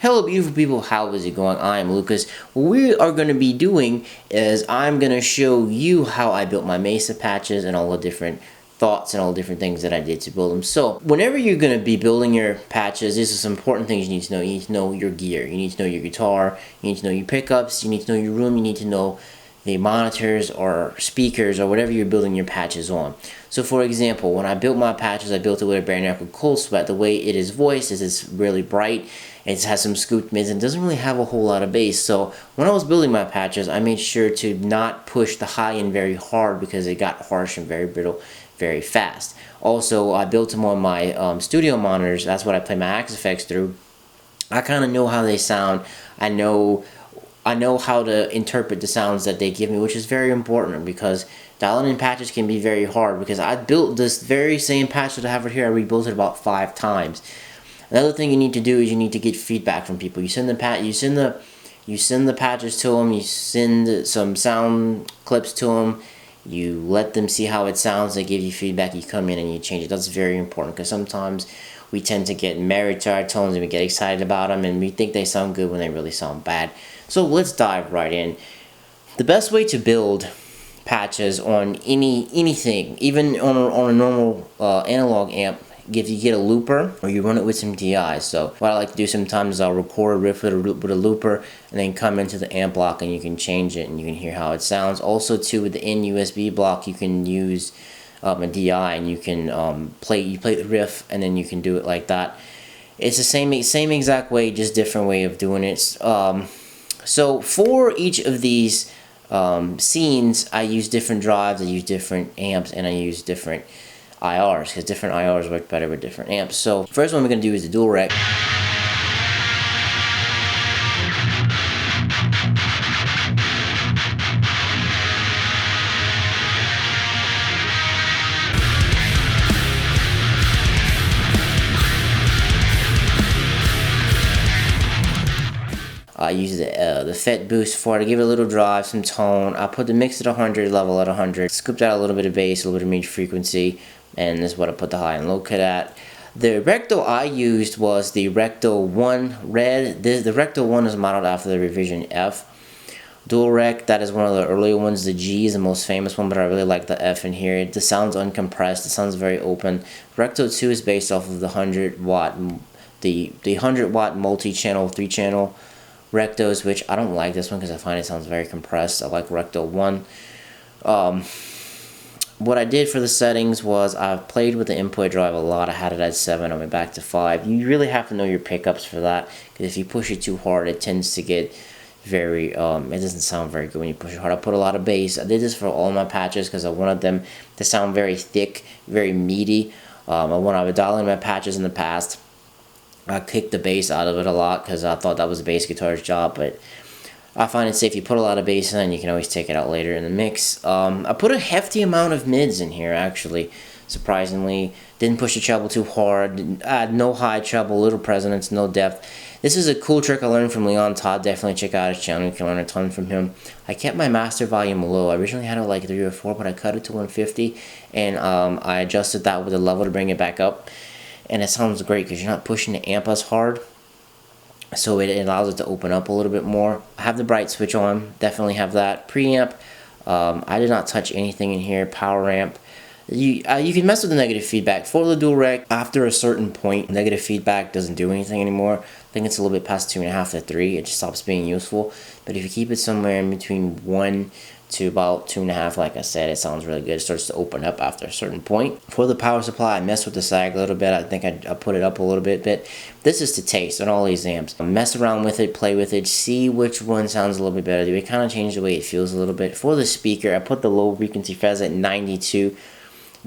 Hello beautiful people, how is it going? I am Lucas. What we are going to be doing is I'm going to show you how I built my Mesa patches and all the different thoughts and all the different things that I did to build them. So whenever you're going to be building your patches, these are some important things you need to know. You need to know your gear, you need to know your guitar, you need to know your pickups, you need to know your room, you need to know the monitors or speakers or whatever you're building your patches on. So for example, when I built my patches, I built it with a brand new called Cold Sweat. The way it is voiced is it's really bright, it has some scooped mids and doesn't really have a whole lot of bass. So when I was building my patches, I made sure to not push the high end very hard because it got harsh and very brittle very fast. Also, I built them on my studio monitors. That's what I play my Axis effects through. I kind of know how they sound. I know how to interpret the sounds that they give me, which is very important because dialing in patches can be very hard because I built this very same patch that I have right here. I rebuilt it about 5 times. Another thing you need to do is you need to get feedback from people. You send the patches to them, you send some sound clips to them, you let them see how it sounds, they give you feedback, you come in and you change it. That's very important because sometimes we tend to get married to our tones and we get excited about them and we think they sound good when they really sound bad. So let's dive right in. The best way to build patches on anything, even on a normal analog amp, if you get a looper or you run it with some DI. So what I like to do sometimes is I'll record a riff with a looper and then come into the amp block and you can change it and you can hear how it sounds. Also too, with the in USB block you can use a DI and you can play the riff and then you can do it like that. It's the same exact way, just different way of doing it. So for each of these scenes, I use different drives, I use different amps, and I use different IRs, because different IRs work better with different amps. So first one we're going to do is the dual rec. I use the FET boost for it to give it a little drive, some tone. I put the mix at 100, level at 100, scooped out a little bit of bass, a little bit of mid frequency, and this is what I put the high and low cut at. The Recto I used was the Recto 1 Red. The Recto 1 is modeled after the Revision F. Dual Rec, that is one of the earlier ones. The G is the most famous one, but I really like the F in here. It sounds uncompressed, it sounds very open. Recto 2 is based off of the 100 watt, the 100 watt multi-channel, 3-channel Rectos, which I don't like this one because I find it sounds very compressed. I like Recto 1. What I did for the settings was I played with the input drive a lot. I had it at 7, I went back to 5. You really have to know your pickups for that because if you push it too hard, it tends to get very, it doesn't sound very good when you push it hard. I put a lot of bass. I did this for all my patches because I wanted them to sound very thick, very meaty. When I was dialing my patches in the past, I kicked the bass out of it a lot because I thought that was a bass guitar's job, but I find it safe. You put a lot of bass in, you can always take it out later in the mix. I put a hefty amount of mids in here, actually, surprisingly. Didn't push the treble too hard, no high treble, little presonance, no depth. This is a cool trick I learned from Leon Todd. Definitely check out his channel, you can learn a ton from him. I kept my master volume low. I originally had it like 3 or 4, but I cut it to 150, and I adjusted that with a level to bring it back up. And it sounds great because you're not pushing the amp as hard, so it allows it to open up a little bit more. I have the bright switch on, definitely have that. Preamp, I did not touch anything in here. Power amp, you can mess with the negative feedback. For the dual rec, after a certain point, negative feedback doesn't do anything anymore. I think it's a little bit past 2.5 to 3, it just stops being useful. But if you keep it somewhere in between 1 to about 2.5, like I said, it sounds really good. It starts to open up after a certain point. For the power supply, I messed with the sag a little bit. I think I put it up a little bit, but this is to taste on all these amps. Mess around with it, play with it, see which one sounds a little bit better. It kind of changed the way it feels a little bit. For the speaker, I put the low frequency FAS at 92.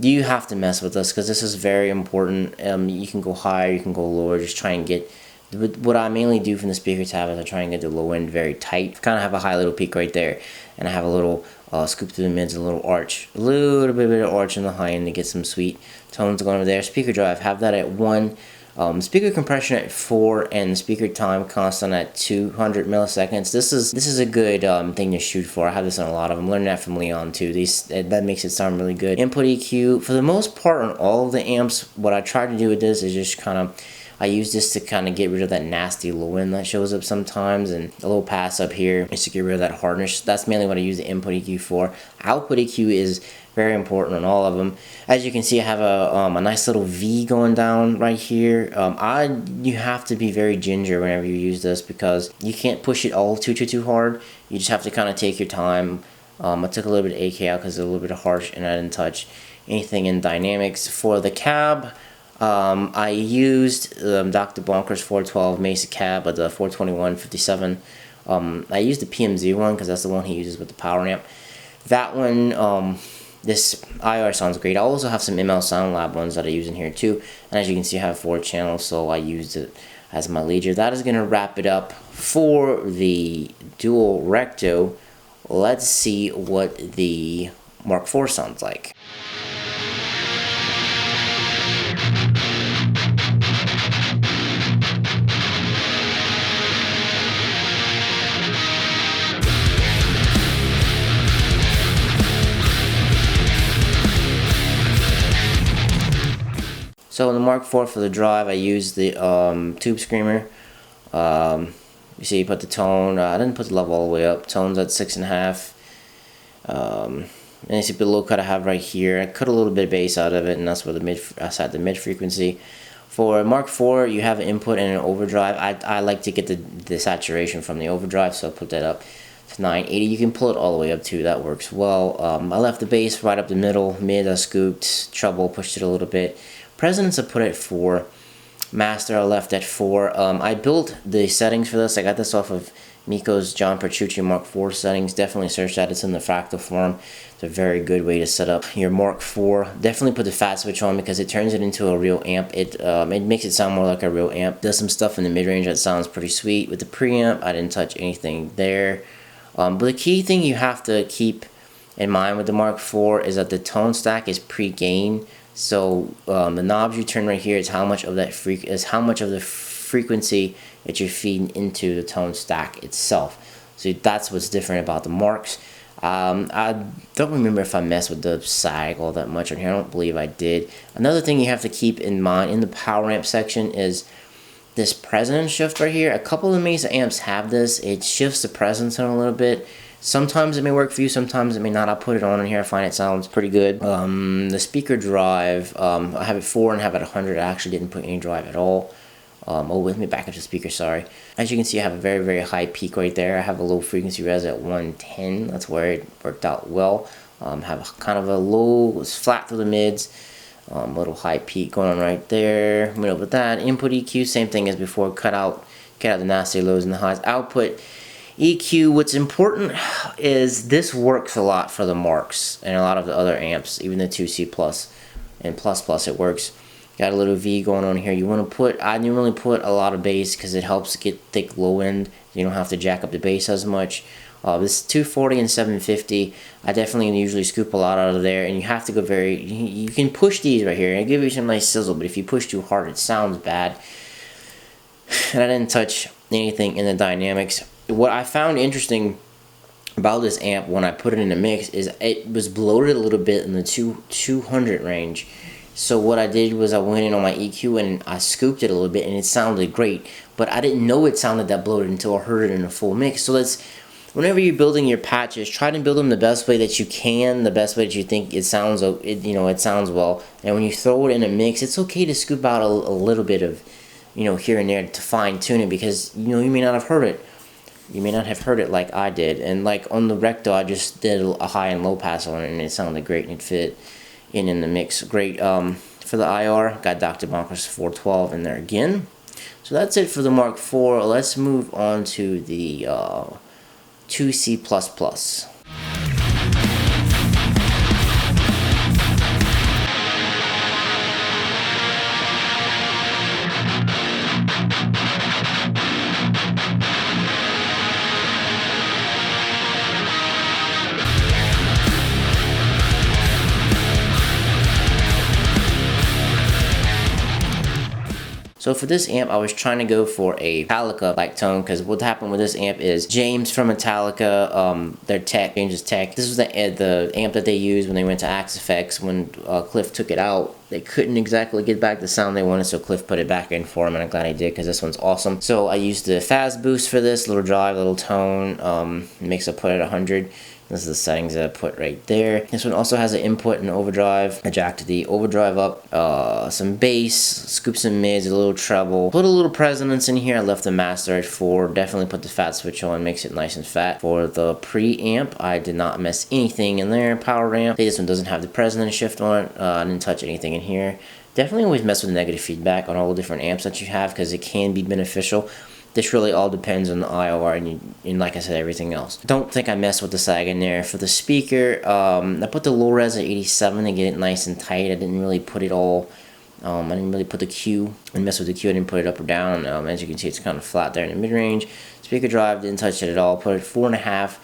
You have to mess with this because this is very important. You can go higher, you can go lower, just try and get. What I mainly do from the speaker tab is I try and get the low end very tight. Kind of have a high little peak right there, and I have a little scoop through the mids, a little arch, a little bit of arch in the high end to get some sweet tones going over there. Speaker drive, have that at 1. Speaker compression at 4, and speaker time constant at 200 milliseconds. This is a good thing to shoot for. I have this on a lot of them. Learned that from Leon too. That makes it sound really good. Input EQ, for the most part on all of the amps, what I try to do with this is just kind of I use this to kind of get rid of that nasty low end that shows up sometimes, and a little pass up here is to get rid of that hardness. That's mainly what I use the input EQ for. Output EQ is very important on all of them. As you can see, I have a nice little V going down right here. You have to be very ginger whenever you use this, because you can't push it all too hard. You just have to kind of take your time. I took a little bit of AK out because it's a little bit harsh, and I didn't touch anything in dynamics. For the cab, I used Dr. Bonker's 412 Mesa cab at the 421-57. I used the PMZ one because that's the one he uses with the power amp. That one, this IR sounds great. I also have some ML Sound Lab ones that I use in here too. And as you can see, I have 4 channels, so I used it as my leader. That is going to wrap it up for the dual Recto. Let's see what the Mark IV sounds like. So in the Mark IV for the drive, I used the tube screamer. You see, you put the tone. I didn't put the level all the way up. Tone's at 6.5. And you see the low cut I have right here. I cut a little bit of bass out of it, and that's where I set the mid frequency. For Mark IV, you have an input and an overdrive. I like to get the saturation from the overdrive, so I put that up to 980. You can pull it all the way up too. That works well. I left the bass right up the middle. Mid, I scooped. Treble, pushed it a little bit. Presidents, I put it at 4. Master, I left at 4. I built the settings for this. I got this off of Miko's John Petrucci Mark IV settings. Definitely search that. It's in the fractal form. It's a very good way to set up your Mark IV. Definitely put the fat switch on because it turns it into a real amp. It makes it sound more like a real amp. Does some stuff in the mid-range that sounds pretty sweet. With the preamp, I didn't touch anything there. But the key thing you have to keep in mind with the Mark IV is that the tone stack is pre-gain. So the knobs you turn right here is how much of the frequency that you're feeding into the tone stack itself. So that's what's different about the Marks. I don't remember if I messed with the sag all that much on here. I don't believe I did. Another thing you have to keep in mind in the power amp section is this presence shift right here. A couple of Mesa amps have this. It shifts the presence in a little bit. Sometimes it may work for you, sometimes it may not. I'll put it on in here. I find it sounds pretty good. The speaker drive, I have it 4 and have it 100. I actually didn't put any drive at all. Let me back up to the speaker, sorry. As you can see, I have a very, very high peak right there. I have a low frequency res at 110. That's where it worked out well. Have kind of a low, it's flat through the mids. Little high peak going on right there. Middle with that. Input EQ, same thing as before. Cut out the nasty lows and the highs. Output EQ, what's important is this works a lot for the Marks and a lot of the other amps, even the 2C Plus and Plus it works. Got a little V going on here. You want to put, I didn't really put a lot of bass because it helps get thick low end. You don't have to jack up the bass as much. This 240 and 750, I definitely usually scoop a lot out of there, and you have to go you can push these right here and give you some nice sizzle, but if you push too hard it sounds bad. And I didn't touch anything in the dynamics. What I found interesting about this amp when I put it in a mix is it was bloated a little bit in the 200 range. So what I did was I went in on my EQ and I scooped it a little bit and it sounded great. But I didn't know it sounded that bloated until I heard it in a full mix. So that's, whenever you're building your patches, try to build them the best way that you can, the best way that you think it sounds, it sounds well. And when you throw it in a mix, it's okay to scoop out a little bit of, here and there to fine tune it, because you may not have heard it. You may not have heard it like I did. And like on the Recto, I just did a high and low pass on it and it sounded great and it fit in the mix great. For the IR, got Dr. Bonker's 412 in there again. So that's it for the Mark IV. Let's move on to the 2C++. So for this amp, I was trying to go for a Metallica-like tone, because what happened with this amp is James from Metallica, their tech, James's tech, this was the amp that they used when they went to Axe Effects. When Cliff took it out, they couldn't exactly get back the sound they wanted, so Cliff put it back in for him, and I'm glad he did, because this one's awesome. So I used the FAS boost for this, little drive, little tone, mix I put at 100. This is the settings that I put right there. This one also has an input and overdrive. I jacked the overdrive up, some bass, scooped some mids, a little treble. Put a little resonance in here. I left the master at 4. Definitely put the fat switch on, makes it nice and fat. For the preamp, I did not mess anything in there. Power amp. This one doesn't have the resonance shift on it. I didn't touch anything in here. Definitely always mess with negative feedback on all the different amps that you have, because it can be beneficial. This really all depends on the IOR and like I said, everything else. Don't think I messed with the sag in there. For the speaker, I put the low res at 87 to get it nice and tight. I didn't really put it all, I didn't really put the Q and mess with the Q. I didn't put it up or down. As you can see, it's kind of flat there in the mid-range. Speaker drive, didn't touch it at all. Put it 4.5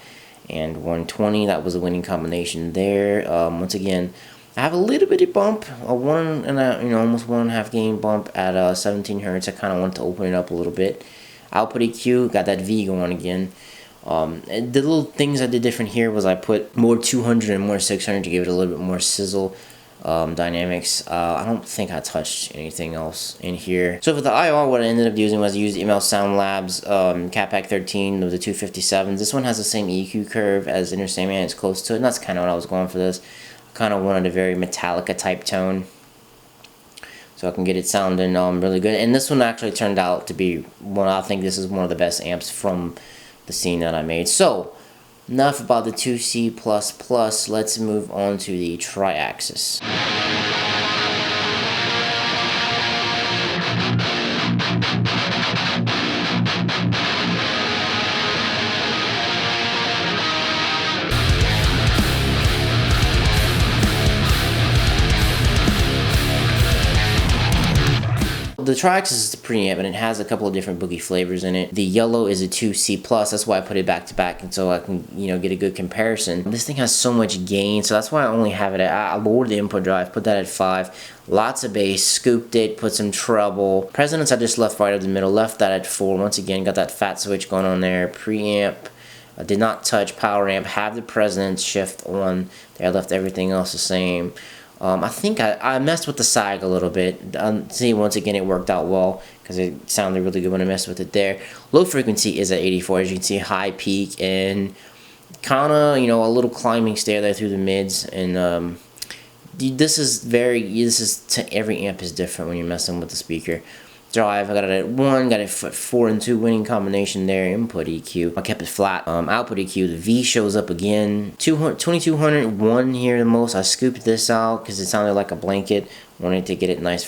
and 120. That was a winning combination there. Once again, I have a little bitty bump, a almost 1.5 gain bump at 17 hertz. I kind of want to open it up a little bit. Output EQ, got that V going again. The little things I did different here was I put more 200 and more 600 to give it a little bit more sizzle dynamics. I don't think I touched anything else in here. So for the IR, what I ended up using was I used ML Sound Labs Capac 13 of the 257s. This one has the same EQ curve as Inner Sandman. It's close to it, and that's kind of what I was going for this. I kind of wanted a very Metallica type tone, so I can get it sounding really good. And this one actually turned out to be one. I think this is one of the best amps from the scene that I made. So enough about the 2C++. Let's move on to the TriAxis. The TriAxis is the preamp, and it has a couple of different Boogie flavors in it. The yellow is a 2C+, that's why I put it back to back, and so I can, get a good comparison. This thing has so much gain, so that's why I only have it at, I lowered the input drive, put that at 5. Lots of bass, scooped it, put some treble. Resonance I just left right up the middle, left that at 4. Once again, got that fat switch going on there. Preamp, I did not touch. Power amp, have the resonance shift on there. I left everything else the same. I think I messed with the sag a little bit. See, once again, it worked out well because it sounded really good when I messed with it there. Low frequency is at 84, as you can see, high peak, and kind of, a little climbing stair there through the mids. And this is to every amp is different when you're messing with the speaker. Drive, I got it at 1, got it at 4 and 2, winning combination there. Input EQ, I kept it flat. Output EQ, the V shows up again. 2201 here the most. I scooped this out because it sounded like a blanket. Wanted to get it nice,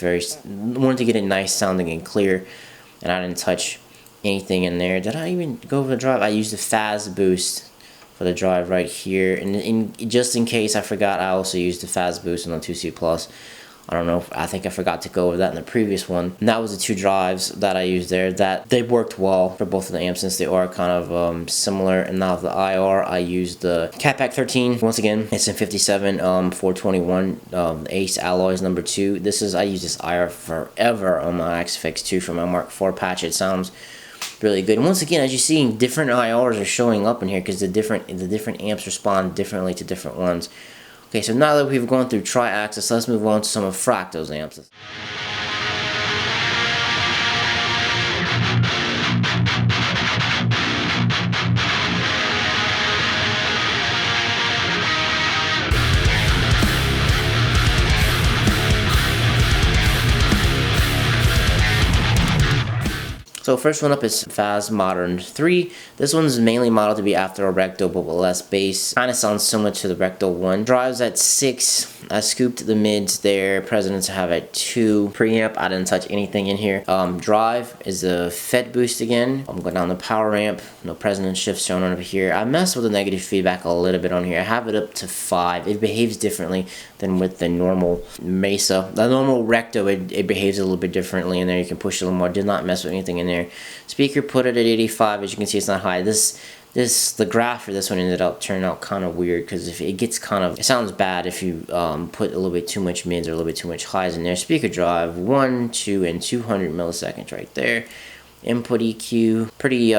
sounding and clear, and I didn't touch anything in there. Did I even go over the drive? I used the FAS boost for the drive right here, and just in case I forgot, I also used the FAS boost on the 2C+. I don't know, I think I forgot to go over that in the previous one. And that was the 2 drives that I used there. That they worked well for both of the amps since they are kind of similar. And now the IR, I used the Capac 13. Once again, it's in 57, 421, Ace Alloys number 2. I use this IR forever on my Axe Effects 2 for my Mark IV patch. It sounds really good. And once again, as you see, different IRs are showing up in here because the different amps respond differently to different ones. Okay, so now that we've gone through TriAxis, let's move on to some of Recto's amps. So first one up is FAS Modern III. This one's mainly modeled to be after a Recto, but with less bass. Kind of sounds similar to the Recto one. Drives at 6. I scooped the mids there. Presidents I have at 2. Preamp, I didn't touch anything in here. Drive is the FET boost again. I'm going down the power amp. No resonance shift shown over here. I messed with the negative feedback a little bit on here. I have it up to 5. It behaves differently than with the normal Mesa. The normal Recto, it behaves a little bit differently in there. You can push a little more. Did not mess with anything in there. Speaker, put it at 85. As you can see, it's not high. This the graph for this one ended up turning out kind of weird, because if it gets it sounds bad if you put a little bit too much mids or a little bit too much highs in there. Speaker drive 1, 2, and 200 milliseconds right there. Input EQ, pretty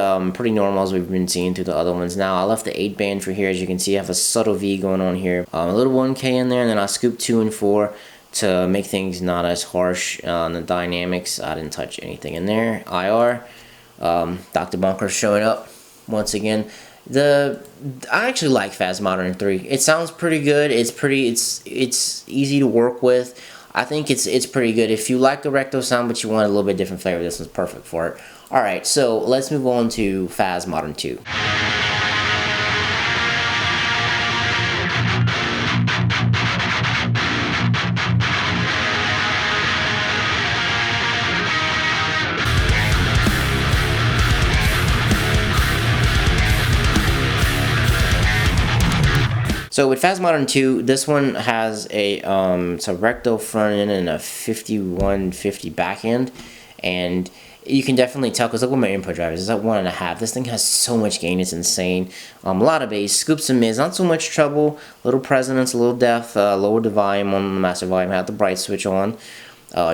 normal as we've been seeing through the other ones. Now I left the 8 band for here. As you can see, I have a subtle V going on here, a little 1K in there, and then I scooped 2 and 4 to make things not as harsh on the dynamics. I didn't touch anything in there. IR, Dr. Bunker showing up once again. I actually like FAS Modern 3. It sounds pretty good. It's easy to work with. I think it's pretty good. If you like the Recto sound but you want a little bit different flavor, this one's perfect for it. Alright, so let's move on to FAS Modern II. So with FAS Modern II, this one has it's a Recto front end and a 5150 back end, and you can definitely tell, because look what my input drive is. It's at 1.5. This thing has so much gain, it's insane. A lot of bass, scoops and mids, not so much treble, little presonance, a little depth, lowered the volume on the master volume, had the bright switch on.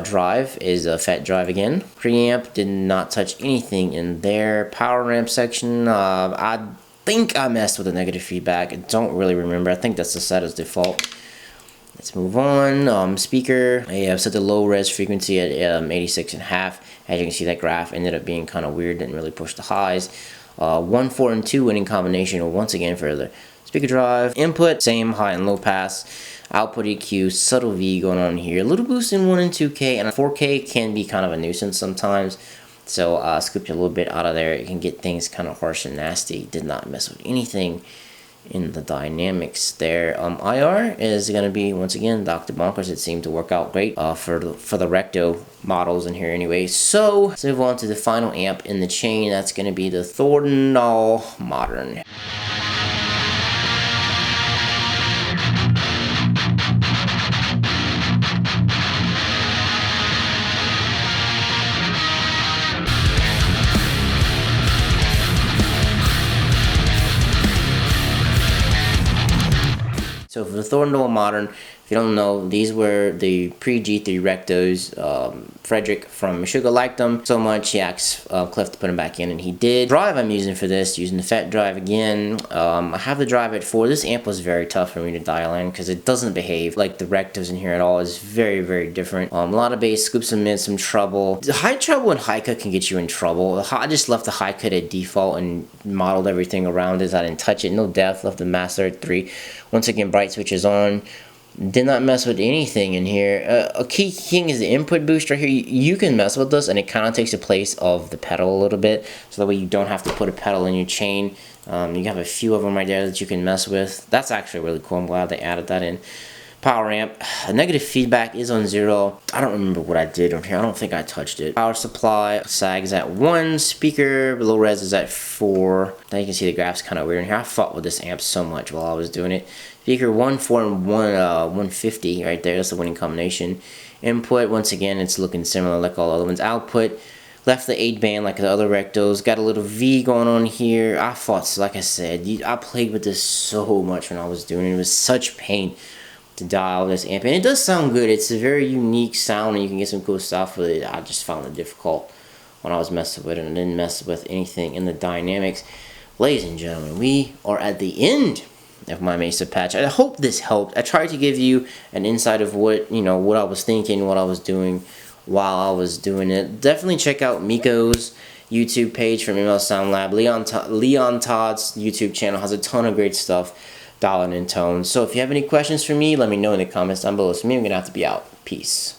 Drive is a FET drive again. Preamp, did not touch anything in there. Power ramp section, I think I messed with the negative feedback. I don't really remember. I think that's the set as default. Let's move on. Speaker, I have set the low res frequency at 86.5. As you can see, that graph ended up being kind of weird. Didn't really push the highs. 1, 4, and 2 winning combination once again for the speaker drive. Input, same high and low pass. Output EQ, subtle V going on here. A little boost in 1 and 2K, and a 4K can be kind of a nuisance sometimes. So scooped a little bit out of there. It can get things kind of harsh and nasty. Did not mess with anything in the dynamics there. IR is going to be, once again, Dr. Bonkers. It seemed to work out great for the Recto models in here anyway. So let's move on to the final amp in the chain. That's going to be the Thordendal Modern. So for the Thordendal Modern, if you don't know, these were the pre-G3 Rectos. Frederick from Meshuggah liked them so much, he asked Cliff to put them back in, and he did. Drive I'm using for this, using the FET drive again. I have the drive at 4. This amp was very tough for me to dial in because it doesn't behave like the Rectos in here at all. It's very, very different. A lot of bass, scoops and mids, some treble. The high treble and high cut can get you in trouble. I just left the high cut at default and modeled everything around it. I didn't touch it. No depth, left the master at 3. Once again, bright switches on. Did not mess with anything in here. A key thing is the input boost right here. You can mess with this, and it kind of takes the place of the pedal a little bit, so that way you don't have to put a pedal in your chain. You have a few of them right there that you can mess with. That's actually really cool. I'm glad they added that in. Power amp, negative feedback is on 0. I don't remember what I did on here. I don't think I touched it. Power supply, sags at 1. Speaker, low res is at 4. Now you can see the graph's kind of weird in here. I fought with this amp so much while I was doing it. Speaker 1, 4, and 150 right there. That's the winning combination. Input, once again, it's looking similar like all the other ones. Output, left the 8 band like the other Rectos. Got a little V going on here. I fought, like I said, I played with this so much when I was doing it. It was such pain to dial this amp, and it does sound good. It's a very unique sound, and you can get some cool stuff with it. I just found it difficult when I was messing with it, and didn't mess with anything in the dynamics. Ladies and gentlemen, we are at the end of my Mesa Patch. I hope this helped. I tried to give you an insight of what I was thinking, what I was doing while I was doing it. Definitely check out Miko's YouTube page from ML Sound Lab. Leon Todd's YouTube channel has a ton of great stuff dialing in tones. So if you have any questions for me, let me know in the comments down below. So me, I'm gonna have to be out. Peace.